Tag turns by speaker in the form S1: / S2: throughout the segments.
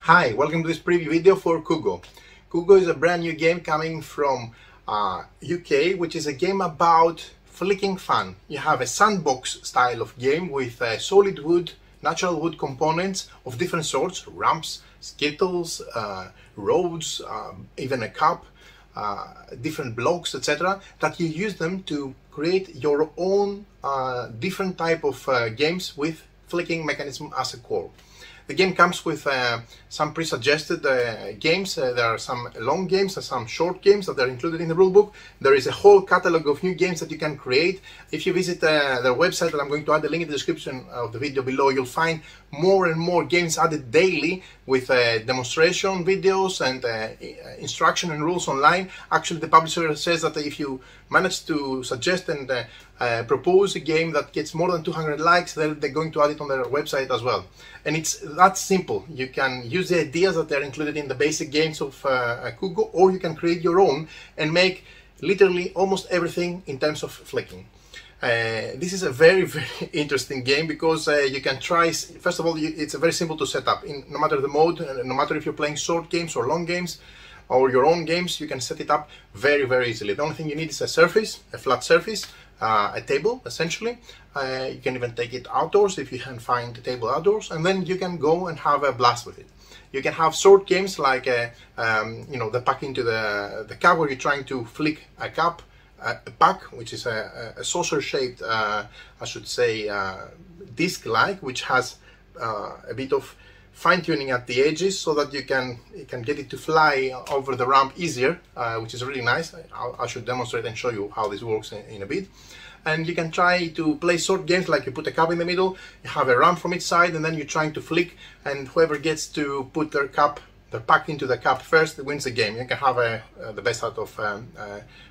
S1: Hi, welcome to this preview video for KUGO. KUGO is a brand new game coming from UK, which is a game about flicking fun. You have a sandbox style of game with solid wood, natural wood components of different sorts, ramps, skittles, roads, even a cup, different blocks, etc. that you use them to create your own different type of games with flicking mechanism as a core. The game comes with some pre-suggested games. There are some long games and some short games that are included in the rulebook. There is a whole catalog of new games that you can create. If you visit their website, and I'm going to add the link in the description of the video below, you'll find more and more games added daily with demonstration videos and instruction and rules online. Actually, the publisher says that if you manage to suggest and propose a game that gets more than 200 likes, then they're going to add it on their website as well. And it's that simple. You can use the ideas that are included in the basic games of KUGO, or you can create your own and make literally almost everything in terms of flicking. This is a very interesting game because you can try, first of all, it's very simple to set up. No matter the mode, no matter if you're playing short games or long games, or your own games, you can set it up very easily. The only thing you need is a surface, a flat surface, a table essentially. You can even take it outdoors if you can find a table outdoors, and then you can go and have a blast with it. You can have short games like the pack into the cup, where you're trying to flick a cup, a pack, which is a saucer shaped, I should say, disc-like, which has a bit of fine-tuning at the edges so that you can get it to fly over the ramp easier, which is really nice. I should demonstrate and show you how this works in a bit. And you can try to play short games like you put a cup in the middle, you have a ramp from each side, and then you're trying to flick, and whoever gets to put their pack into the cup first wins the game. You can have the best out of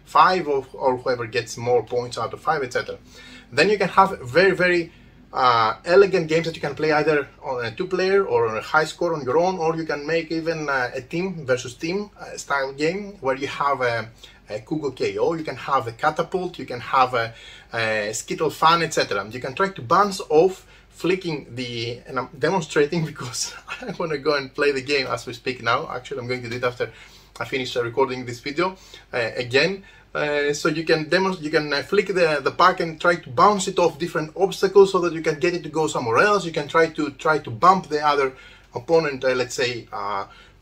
S1: 5, or whoever gets more points out of 5, etc. Then you can have very elegant games that you can play either on a 2-player or on a high score on your own, or you can make even a team versus team style game where you have a KUGO KO, you can have a Carapult, you can have a Skittle Fun, etc. You can try to bounce off flicking and I'm demonstrating because I want to go and play the game as we speak now. Actually, I'm going to do it after I finish recording this video again. So you can flick the pack and try to bounce it off different obstacles so that you can get it to go somewhere else. You can try to bump the other opponent, let's say,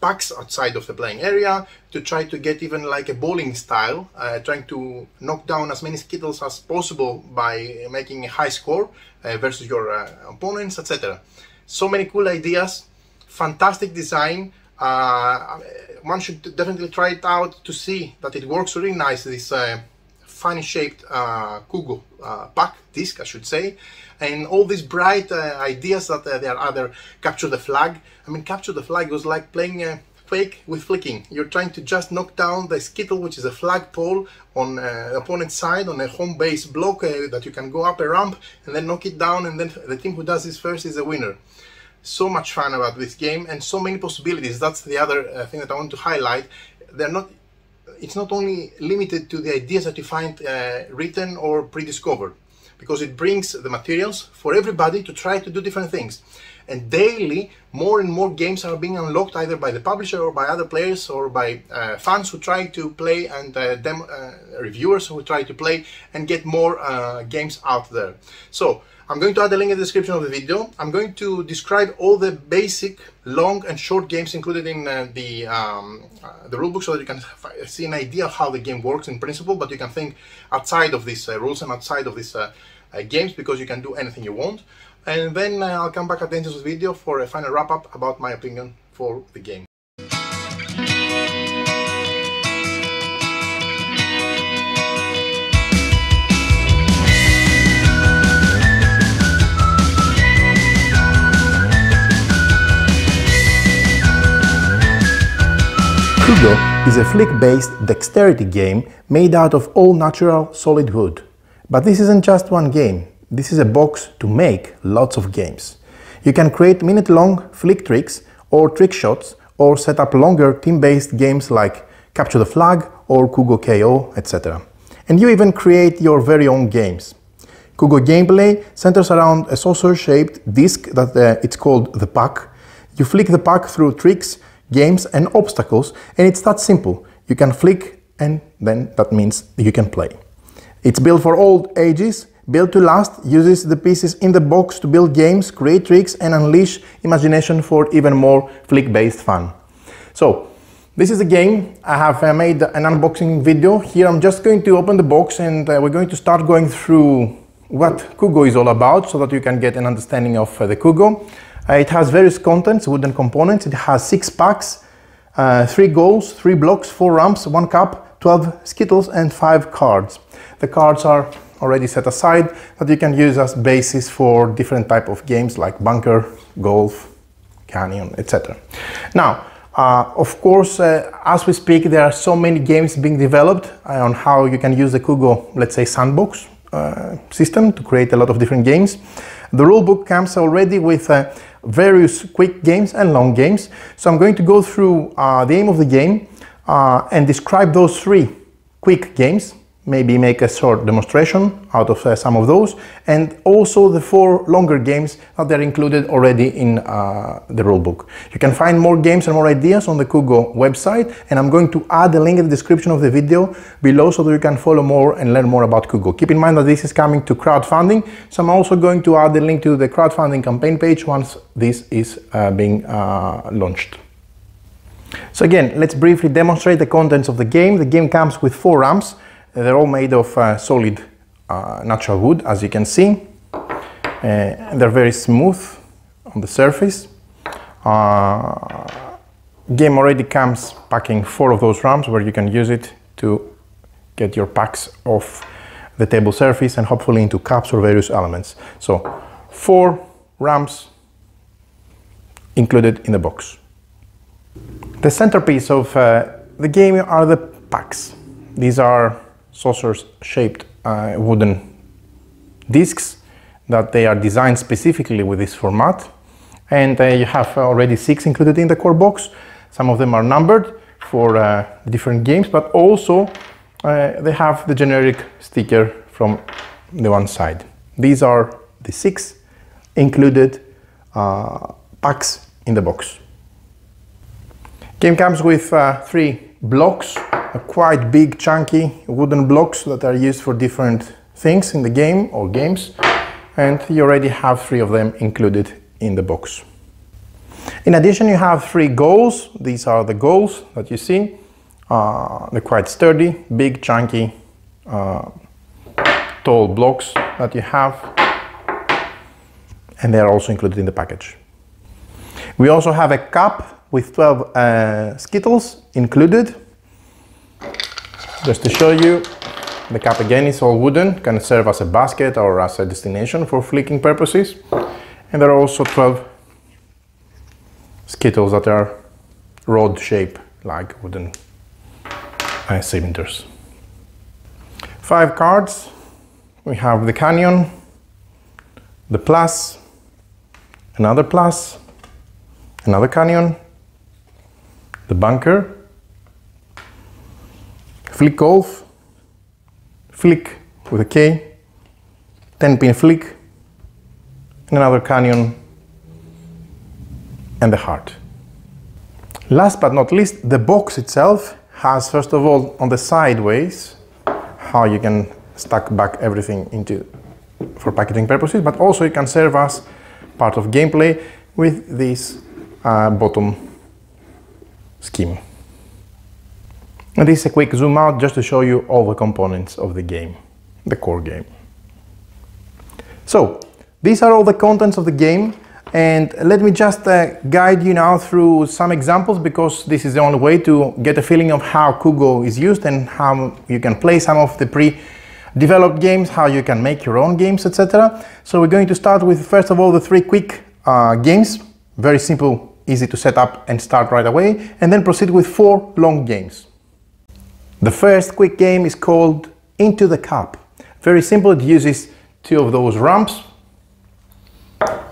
S1: packs outside of the playing area, to try to get even like a bowling style, trying to knock down as many skittles as possible by making a high score versus your opponents, etc. So many cool ideas, fantastic design. One should definitely try it out to see that it works really nice, this funny shaped KUGO pack disc, I should say, and all these bright ideas that they are either capture the flag. I mean, capture the flag was like playing Quake with flicking. You're trying to just knock down the skittle, which is a flagpole on the opponent's side on a home base block that you can go up a ramp and then knock it down, and then the team who does this first is the winner. So much fun about this game and so many possibilities. That's the other thing that I want to highlight. It's not only limited to the ideas that you find written or pre-discovered, because it brings the materials for everybody to try to do different things. And daily, more and more games are being unlocked either by the publisher or by other players or by fans who try to play, and reviewers who try to play and get more games out there. So I'm going to add a link in the description of the video. I'm going to describe all the basic long and short games included in the rulebook, so that you can see an idea of how the game works in principle, but you can think outside of these rules and outside of these games, because you can do anything you want. And then I'll come back at the end of the video for a final wrap-up about my opinion for the game. KUGO is a flick-based dexterity game made out of all natural solid wood. But this isn't just one game. This is a box to make lots of games. You can create minute-long flick tricks or trick shots, or set up longer team-based games like Capture the Flag or KUGO KO, etc. And you even create your very own games. KUGO gameplay centers around a saucer-shaped disc that it's called the pack. You flick the puck through tricks, games and obstacles, and it's that simple. You can flick and then that means you can play. It's built for all ages, built to last, uses the pieces in the box to build games, create tricks and unleash imagination for even more flick-based fun. So, this is a game. I have made an unboxing video. Here I'm just going to open the box and we're going to start going through what KUGO is all about so that you can get an understanding of the KUGO. It has various contents, wooden components. It has 6 packs, 3 goals, 3 blocks, 4 ramps, 1 cup, 12 skittles and 5 cards. The cards are already set aside that you can use as basis for different type of games like bunker, golf, canyon, etc. Now, of course, as we speak, there are so many games being developed on how you can use the KUGO, let's say, sandbox system to create a lot of different games. The rulebook comes already with various quick games and long games. So I'm going to go through the aim of the game and describe those 3 quick games, maybe make a short demonstration out of some of those, and also the 4 longer games that are included already in the rulebook. You can find more games and more ideas on the KUGO website, and I'm going to add a link in the description of the video below so that you can follow more and learn more about KUGO. Keep in mind that this is coming to crowdfunding, so I'm also going to add the link to the crowdfunding campaign page once this is being launched. So again, let's briefly demonstrate the contents of the game. The game comes with 4 ramps. They're all made of solid natural wood, as you can see. They're very smooth on the surface. Game already comes packing 4 of those ramps where you can use it to get your packs off the table surface and hopefully into cups or various elements. So 4 ramps included in the box. The centerpiece of the game are the packs. These are saucer-shaped wooden discs that they are designed specifically with this format, and you have already 6 included in the core box. Some of them are numbered for different games, but also they have the generic sticker from the one side. These are the 6 included packs in the box. Game comes with 3 blocks, quite big, chunky wooden blocks that are used for different things in the game or games, and you already have 3 of them included in the box. In addition, you have 3 goals. These are the goals that you see. They're quite sturdy, big, chunky, tall blocks that you have, and they are also included in the package. We also have a cup with 12 skittles included. Just to show you, the cup again is all wooden, can serve as a basket or as a destination for flicking purposes. And there are also 12 skittles that are rod shaped like wooden cylinders. 5 cards. We have the canyon, the plus, another canyon, the bunker, flick golf, flick with a K, 10-pin flick, and another canyon, and the heart. Last but not least, the box itself has, first of all, on the sideways, how you can stack back everything into for packaging purposes, but also it can serve as part of gameplay with this bottom scheme. And this is a quick zoom out just to show you all the components of the game, the core game. So, these are all the contents of the game, and let me just guide you now through some examples, because this is the only way to get a feeling of how KUGO is used and how you can play some of the pre-developed games, how you can make your own games, etc. So we're going to start with, first of all, the 3 quick games, very simple, easy to set up and start right away, and then proceed with 4 long games. The first quick game is called Into the Cup. Very simple, it uses 2 of those ramps,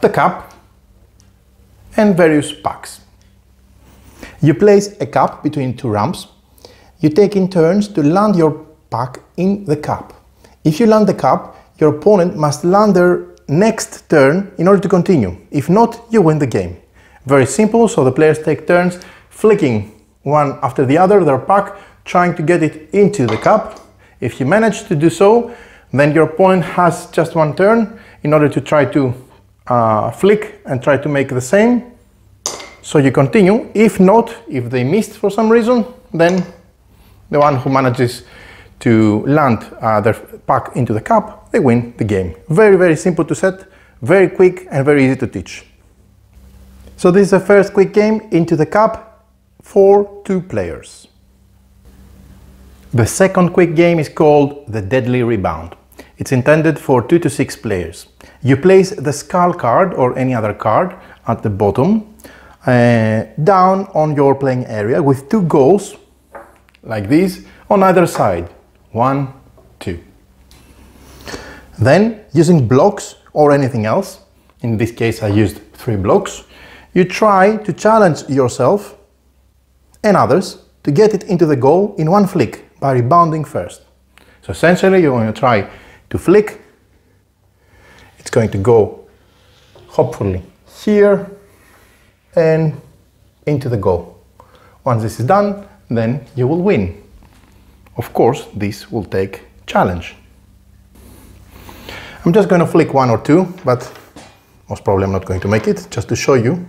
S1: the cup, and various packs. You place a cup between 2 ramps. You take in turns to land your pack in the cup. If you land the cup, your opponent must land their next turn in order to continue. If not, you win the game. Very simple, so the players take turns flicking one after the other their puck, trying to get it into the cup. If you manage to do so, then your opponent has just one turn in order to try to flick and try to make the same. So you continue. If not, if they missed for some reason, then the one who manages to land their puck into the cup, they win the game. Very, very simple to set, very quick and very easy to teach. So this is the first quick game, Into the Cup, for 2 players. The second quick game is called the Deadly Rebound. It's intended for 2 to 6 players. You place the skull card or any other card at the bottom down on your playing area with 2 goals like this on either side. 1, 2. Then, using blocks or anything else, in this case I used 3 blocks, you try to challenge yourself and others to get it into the goal in one flick by rebounding first. So essentially you're going to try to flick. It's going to go hopefully here and into the goal. Once this is done, then you will win. Of course, this will take challenge. I'm just going to flick 1 or 2, but most probably I'm not going to make it, just to show you.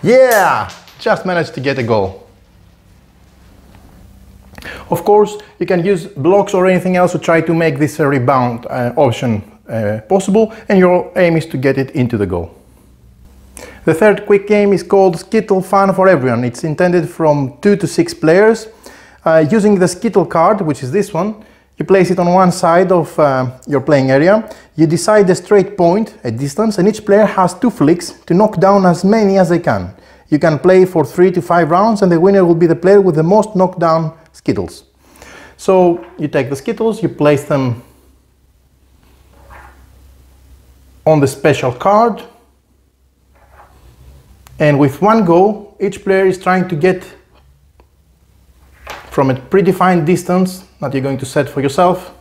S1: Yeah! Just managed to get a goal. Of course, you can use blocks or anything else to try to make this rebound option possible, and your aim is to get it into the goal. The third quick game is called Skittle Fun for everyone. It's intended from 2 to 6 players. Using the Skittle card, which is this one, you place it on one side of your playing area. You decide a straight point, a distance, and each player has 2 flicks to knock down as many as they can. You can play for 3 to 5 rounds, and the winner will be the player with the most knockdown Skittles. So you take the Skittles, you place them on the special card, and with one go, each player is trying to get from a predefined distance that you're going to set for yourself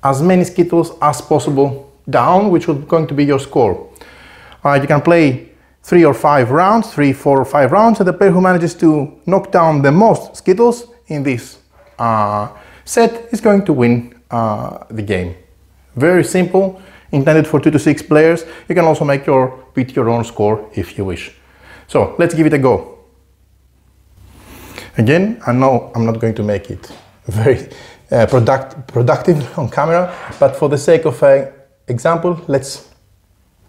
S1: as many Skittles as possible down, which is going to be your score. You can play 3 or 5 rounds, 3, 4 or 5 rounds, and the player who manages to knock down the most Skittles in this set is going to win the game. Very simple, intended for 2 to 6 players. You can also make beat your own score if you wish. So let's give it a go. Again, I know I'm not going to make it very productive on camera, but for the sake of example, let's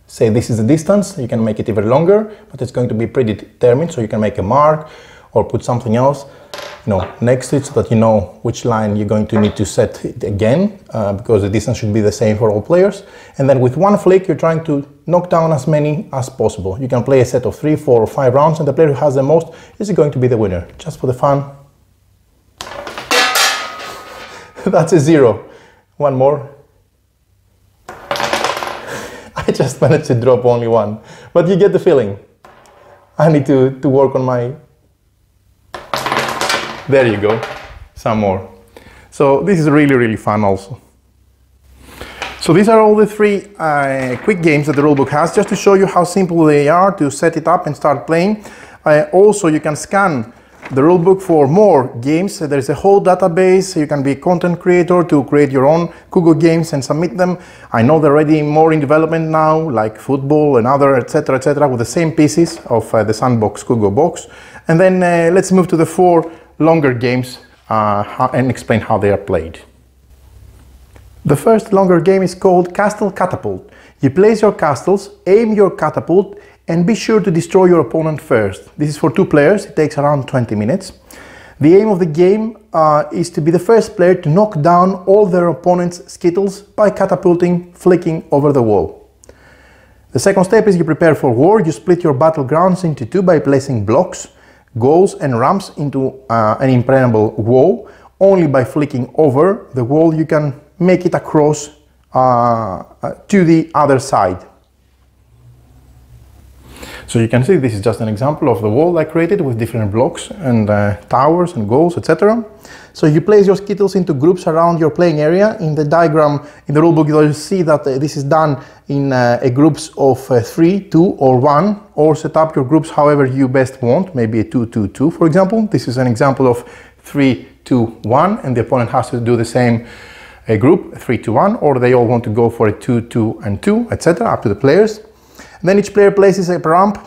S1: say this is the distance. You can make it even longer, but it's going to be predetermined, so you can make a mark or put something else next to it, so that you know which line you're going to need to set it again, because the distance should be the same for all players. And then with one flick, you're trying to knock down as many as possible. You can play a set of 3, 4 or 5 rounds, and the player who has the most is going to be the winner, just for the fun. That's a 0. One more. I just managed to drop only 1, but you get the feeling. I need to work on my... There you go, some more. So this is really, really fun also. So these are all the 3 quick games that the rulebook has, just to show you how simple they are to set it up and start playing. Also, you can scan the rulebook for more games. There's a whole database. You can be a content creator to create your own KUGO games and submit them. I know they're already more in development now, like football and other, etc., with the same pieces of the Sandbox KUGO box. And then let's move to the 4 longer games and explain how they are played. The first longer game is called Castle Catapult. You place your castles, aim your catapult, and be sure to destroy your opponent first. This is for 2 players, it takes around 20 minutes. The aim of the game is to be the first player to knock down all their opponent's Skittles by catapulting, flicking over the wall. The second step is you prepare for war. You split your battlegrounds into 2 by placing blocks, goals and ramps into an impregnable wall. Only by flicking over the wall you can make it across to the other side.
S2: So you can see this is just an example of the wall I created with different blocks and towers and goals, etc. So you place your Skittles into groups around your playing area. In the diagram, in the rulebook, you'll see that this is done in groups of 3, 2 or 1, or set up your groups however you best want, maybe a 2, 2, 2 for example. This is an example of 3, 2, 1, and the opponent has to do the same group, 3, 2, 1, or they all want to go for a 2, 2 and 2, etc. up to the players. And then each player places a ramp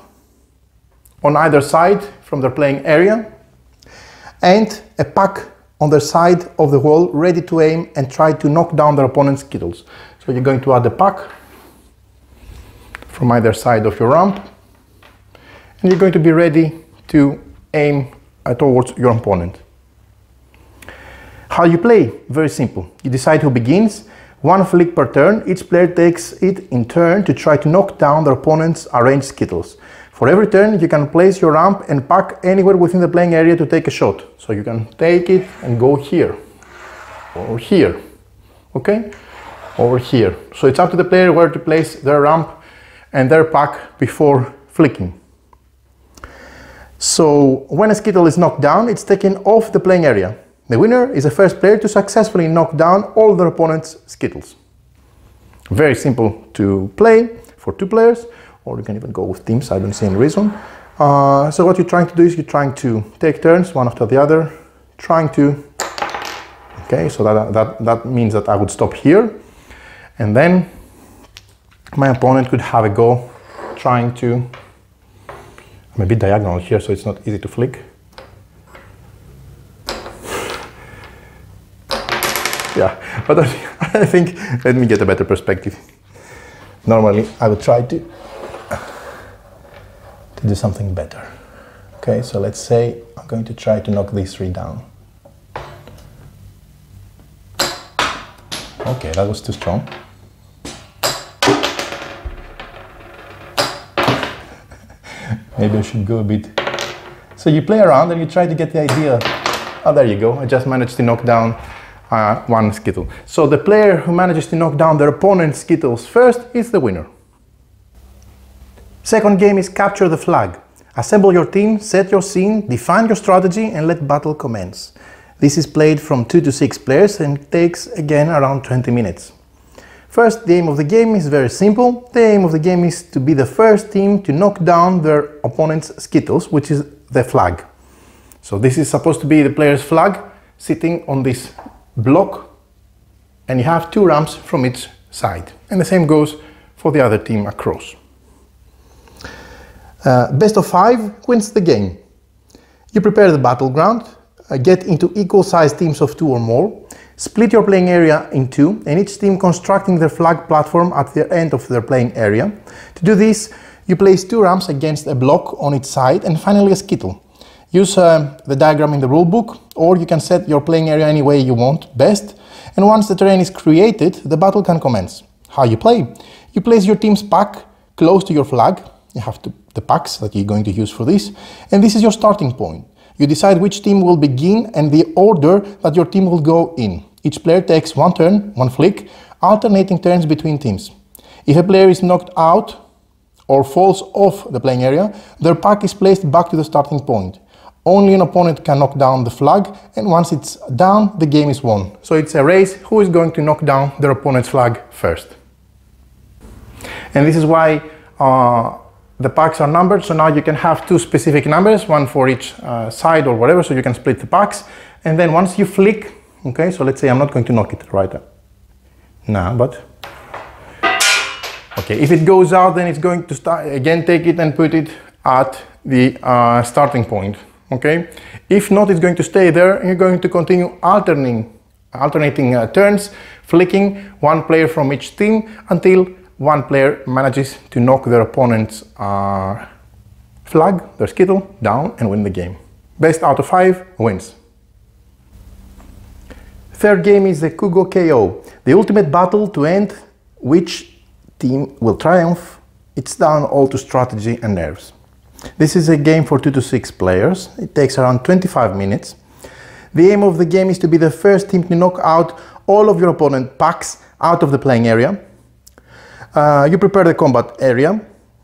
S2: on either side from their playing area and a puck on their side of the wall ready to aim and try to knock down their opponent's Skittles. So you're going to add the puck from either side of your ramp and you're going to be ready to aim towards your opponent. How you play? Very simple. You decide who begins. One flick per turn. Each player takes it in turn to try to knock down their opponent's arranged Skittles. For every turn, you can place your ramp and puck anywhere within the playing area to take a shot. So you can take it and go here, or here, okay? Over here. So it's up to the player where to place their ramp and their puck before flicking. So when a Skittle is knocked down, it's taken off the playing area. The winner is the first player to successfully knock down all their opponent's Skittles. Very simple to play for 2 players, or you can even go with teams, I don't see any reason. So what you're trying to do is you're trying to take turns, one after the other, trying to, okay, so that means that I would stop here, and then my opponent could have a go trying to, I'm a bit diagonal here, so it's not easy to flick. Yeah, but I think, let me get a better perspective. Normally, I would try to do something better. Okay, so let's say I'm going to try to knock these 3 down. Okay, that was too strong. Maybe I should go a bit. So you play around and you try to get the idea. Oh, there you go. I just managed to knock down 1 Skittle. So the player who manages to knock down their opponent's Skittles first is the winner. Second game is capture the flag. Assemble your team, set your scene, define your strategy and let battle commence. This is played from 2 to 6 players and takes again around 20 minutes. First, the aim of the game is very simple. The aim of the game is to be the first team to knock down their opponent's Skittles, which is the flag. So this is supposed to be the player's flag sitting on this block, and you have 2 ramps from each side. And the same goes for the other team across. Best of 5 wins the game. You prepare the battleground, get into equal-sized teams of 2 or more, split your playing area in 2, and each team constructing their flag platform at the end of their playing area. To do this, you place 2 ramps against a block on each side, and finally a Skittle. Use the diagram in the rulebook, or you can set your playing area any way you want best, and once the terrain is created, the battle can commence. How you play? You place your team's pack close to your flag. You have the packs that you're going to use for this, and this is your starting point. You decide which team will begin and the order that your team will go in. Each player takes 1 turn, 1 flick, alternating turns between teams. If a player is knocked out or falls off the playing area, their pack is placed back to the starting point. Only an opponent can knock down the flag, and once it's down, the game is won. So it's a race who is going to knock down their opponent's flag first. And this is why the packs are numbered, so now you can have 2 specific numbers, 1 for each side or whatever, so you can split the packs. And then once you flick, okay, so let's say I'm not going to knock it right now, but okay, if it goes out, then it's going to start again, take it and put it at the starting point. Okay, if not, it's going to stay there, and you're going to continue alternating turns, flicking 1 player from each team until 1 player manages to knock their opponent's flag, their Skittle, down and win the game. Best out of 5 wins. Third game is the KUGO KO, the ultimate battle to end which team will triumph. It's down all to strategy and nerves. This is a game for 2 to 6 players. It takes around 25 minutes. The aim of the game is to be the first team to knock out all of your opponent packs out of the playing area. You prepare the combat area.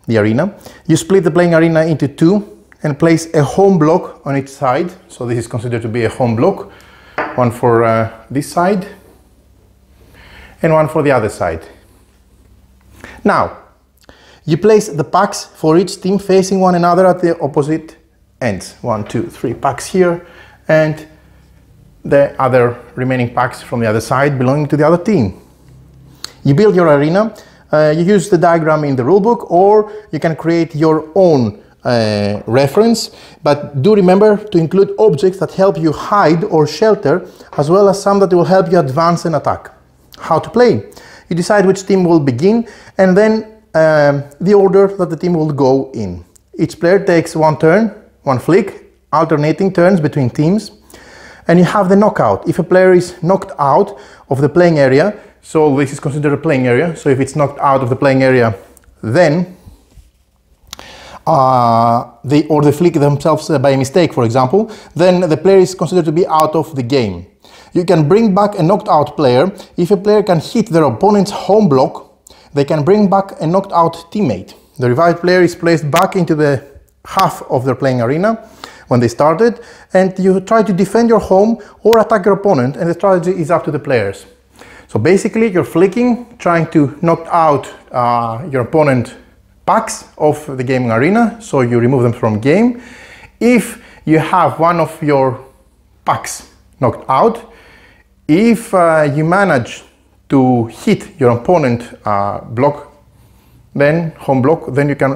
S2: the arena. You split the playing arena into two and place a home block on each side. So this is considered to be a home block. One for this side and one for the other side. Now, you place the packs for each team facing one another at the opposite ends. 1, 2, 3 packs here, and the other remaining packs from the other side belonging to the other team. You build your arena. You use the diagram in the rulebook, or you can create your own reference, but do remember to include objects that help you hide or shelter, as well as some that will help you advance and attack. How to play? You decide which team will begin, and then the order that the team will go in. Each player takes one turn, one flick, alternating turns between teams, and you have the knockout. If a player is knocked out of the playing area, so this is considered a playing area, so if it's knocked out of the playing area, then they flick themselves by mistake, for example, then the player is considered to be out of the game. You can bring back a knocked out player. If a player can hit their opponent's home block, they can bring back a knocked out teammate. The revived player is placed back into the half of their playing arena when they started, and you try to defend your home or attack your opponent, and the strategy is up to the players. So basically you're flicking, trying to knock out your opponent packs of the gaming arena, so you remove them from game. If you have one of your packs knocked out, if you manage to hit your opponent block, then home block, then you can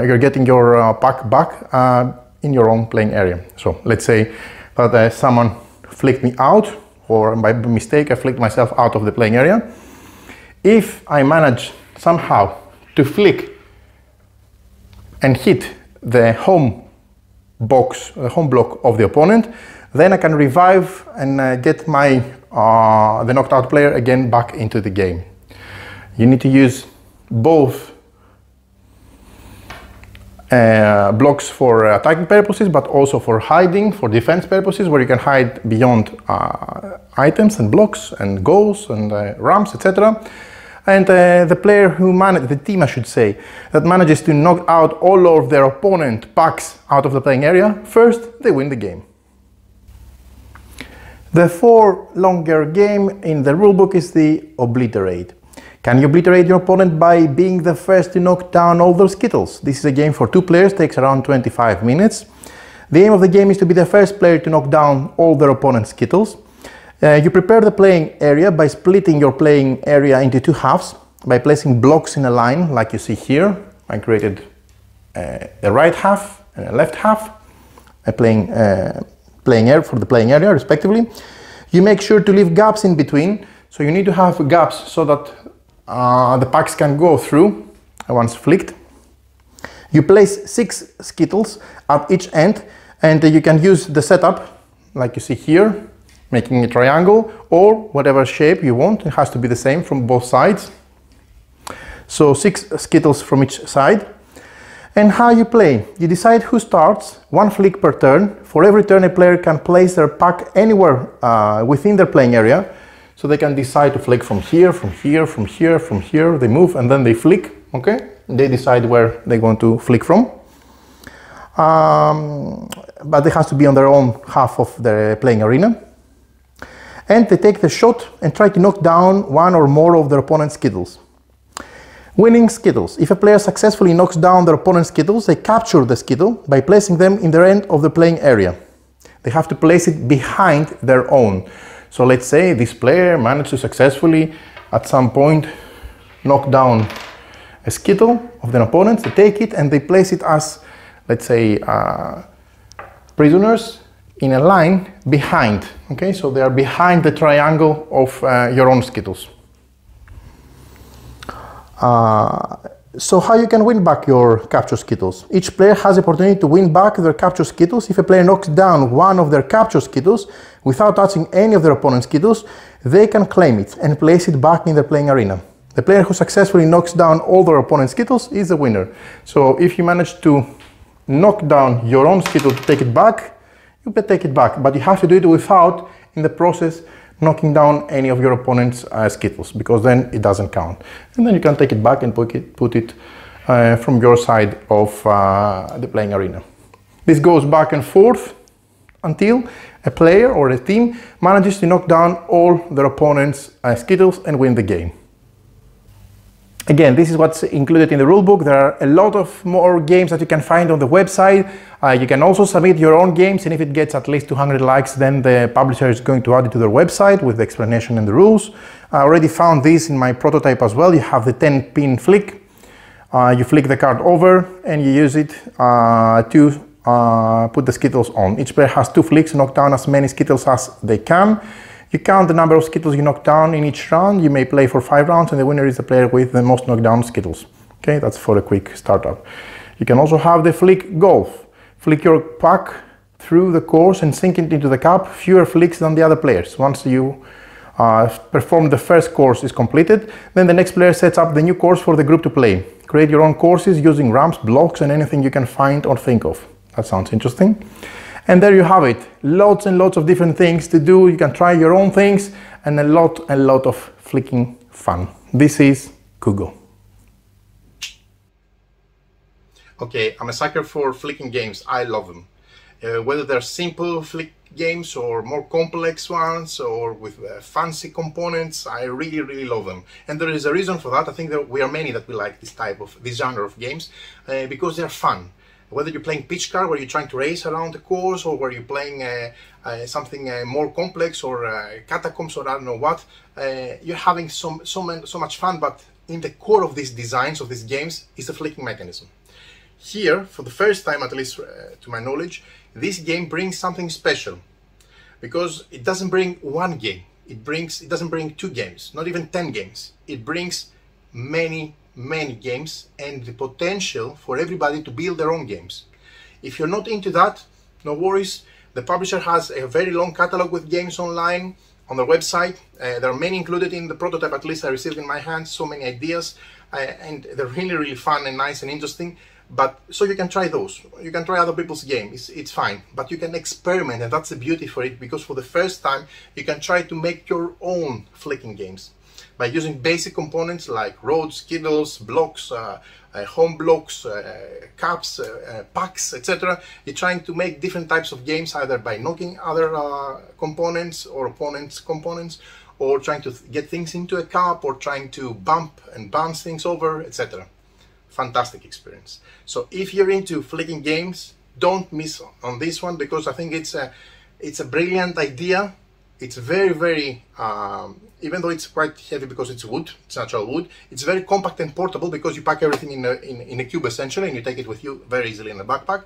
S2: you're getting your pack back in your own playing area. So let's say that someone flicked me out, or by mistake I flicked myself out of the playing area. If I manage somehow to flick and hit the home box, the home block of the opponent, then I can revive and get my the knocked out player again back into the game. You need to use both blocks for attacking purposes, but also for hiding, for defense purposes, where you can hide beyond items and blocks and goals and ramps, etc. And the player who the team I should say, that manages to knock out all of their opponent packs out of the playing area, first they win the game. The longer game in the rulebook is the Obliterate. Can you obliterate your opponent by being the first to knock down all their Skittles? This is a game for 2 players, takes around 25 minutes. The aim of the game is to be the first player to knock down all their opponent's Skittles. You prepare the playing area by splitting your playing area into 2 halves, by placing blocks in a line like you see here. I created a right half and a left half, playing area for the playing area respectively. You make sure to leave gaps in between, so you need to have gaps so that the packs can go through once flicked. You place 6 Skittles at each end, and you can use the setup like you see here, making a triangle or whatever shape you want. It has to be the same from both sides. So 6 Skittles from each side. And how you play? You decide who starts, 1 flick per turn. For every turn a player can place their pack anywhere within their playing area. So they can decide to flick from here, from here, from here, from here. They move and then they flick, okay? They decide where they want to flick from. But it has to be on their own half of the playing arena. And they take the shot and try to knock down 1 or more of their opponent's Skittles. Winning Skittles. If a player successfully knocks down their opponent's Skittles, they capture the Skittle by placing them in the end of the playing area. They have to place it behind their own. So let's say this player managed to successfully at some point knock down a Skittle of their opponents. They take it and they place it as, let's say, prisoners in a line behind. Okay, so they are behind the triangle of your own Skittles. So how you can win back your captured Skittles? Each player has the opportunity to win back their captured Skittles. If a player knocks down 1 of their captured Skittles without touching any of their opponent's Skittles, they can claim it and place it back in their playing arena. The player who successfully knocks down all their opponent's Skittles is the winner. So if you manage to knock down your own Skittle to take it back, you can take it back, but you have to do it without, in the process, knocking down any of your opponent's Skittles, because then it doesn't count. And then you can take it back and put it from your side of the playing arena. This goes back and forth until a player or a team manages to knock down all their opponent's Skittles and win the game. Again, this is what's included in the rulebook. There are a lot of more games that you can find on the website. You can also submit your own games, and if it gets at least 200 likes, then the publisher is going to add it to their website with the explanation and the rules. I already found this in my prototype as well. You have the 10-pin flick. You flick the card over and you use it to put the Skittles on. Each player has 2 flicks to knock down as many Skittles as they can. You count the number of Skittles you knock down in each round. You may play for 5 rounds, and the winner is the player with the most knockdown Skittles. Okay, that's for a quick startup. You can also have the flick golf. Flick your pack through the course and sink it into the cup, fewer flicks than the other players. Once you perform the first course is completed, then the next player sets up the new course for the group to play. Create your own courses using ramps, blocks, and anything you can find or think of. That sounds interesting. And there you have it. Lots and lots of different things to do. You can try your own things, and a lot of flicking fun. This is KUGO.
S1: Okay, I'm a sucker for flicking games. I love them. Whether they're simple flick games or more complex ones or with fancy components, I really love them. And there is a reason for that. I think that we are many that we like this genre of games because they're fun. Whether you're playing pitch car, where you're trying to race around the course, or where you're playing something more complex, or catacombs, or I don't know what, you're having so much fun. But in the core of these designs of these games is the flicking mechanism. Here, for the first time, at least to my knowledge, this game brings something special, because it doesn't bring one game. It doesn't bring 2 games, not even 10 games. It brings many games, and the potential for everybody to build their own games. If you're not into that, no worries. The publisher has a very long catalog with games online on their website. There are many included in the prototype, at least I received in my hands, so many ideas, and they're really fun and nice and interesting. But so you can try those. You can try other people's games. It's fine, but you can experiment, and that's the beauty for it, because for the first time you can try to make your own flicking games by using basic components like roads, Skittles, blocks, home blocks, cups, packs, etc. You're trying to make different types of games, either by knocking other components or opponents' components, or trying to get things into a cup, or trying to bump and bounce things over, etc. Fantastic experience. So if you're into flicking games, don't miss on this one, because I think it's a brilliant idea. It's very even though it's quite heavy because it's wood, it's natural wood, it's very compact and portable, because you pack everything in a cube essentially, and you take it with you very easily in a backpack.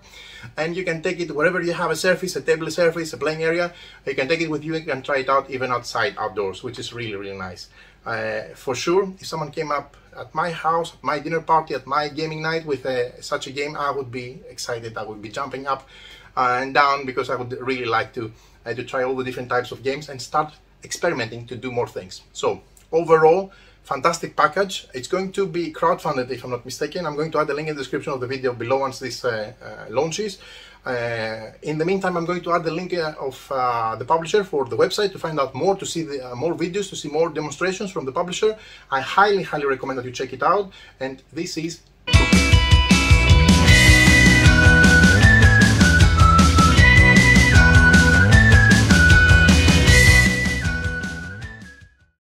S1: And you can take it wherever you have a surface, a table surface, a playing area. You can take it with you and you can try it out even outside, outdoors, which is really nice. For sure, if someone came up at my house, at my dinner party, at my gaming night with such a game, I would be excited. I would be jumping up and down, because I would really like to try all the different types of games and start experimenting to do more things. So overall, fantastic package. It's going to be crowdfunded, if I'm not mistaken. I'm going to add a link in the description of the video below once this launches. In the meantime, I'm going to add the link of the publisher for the website to find out more, to see more videos, to see more demonstrations from the publisher. I highly recommend that you check it out. And this is